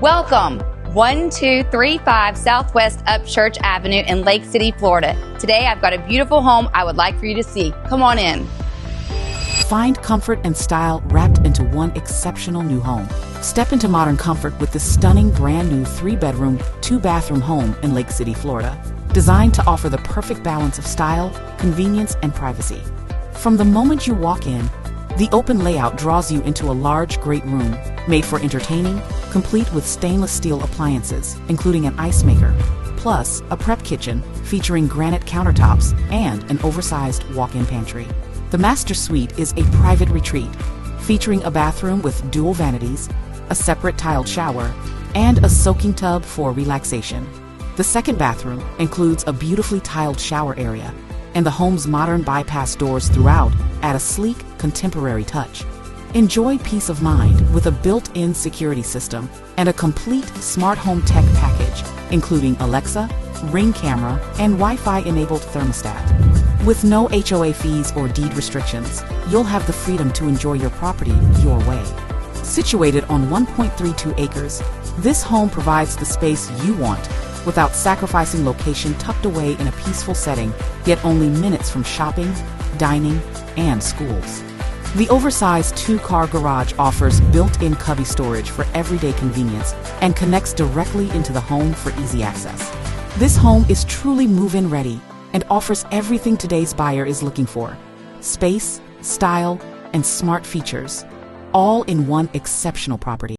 Welcome, 1235 Southwest Upchurch Avenue in Lake City, Florida. Today I've got a beautiful home I would like for you to see. Come on in. Find comfort and style wrapped into one exceptional new home. Step into modern comfort with this stunning brand new 3-bedroom, 2-bathroom home in Lake City, Florida. Designed to offer the perfect balance of style, convenience, and privacy. From the moment you walk in, the open layout draws you into a large, great room made for entertaining, complete with stainless steel appliances, including an ice maker, plus a prep kitchen featuring granite countertops and an oversized walk-in pantry. The master suite is a private retreat, featuring a bathroom with dual vanities, a separate tiled shower, and a soaking tub for relaxation. The second bathroom includes a beautifully tiled shower area, and the home's modern bypass doors throughout add a sleek, contemporary touch. Enjoy peace of mind with a built-in security system and a complete smart home tech package, including Alexa, Ring camera, and Wi-Fi enabled thermostat. With no HOA fees or deed restrictions, you'll have the freedom to enjoy your property your way. Situated on 1.32 acres, this home provides the space you want without sacrificing location, tucked away in a peaceful setting, yet only minutes from shopping, dining, and schools. The oversized 2-car garage offers built-in cubby storage for everyday convenience and connects directly into the home for easy access. This home is truly move-in ready and offers everything today's buyer is looking for: space, style, and smart features, all in one exceptional property.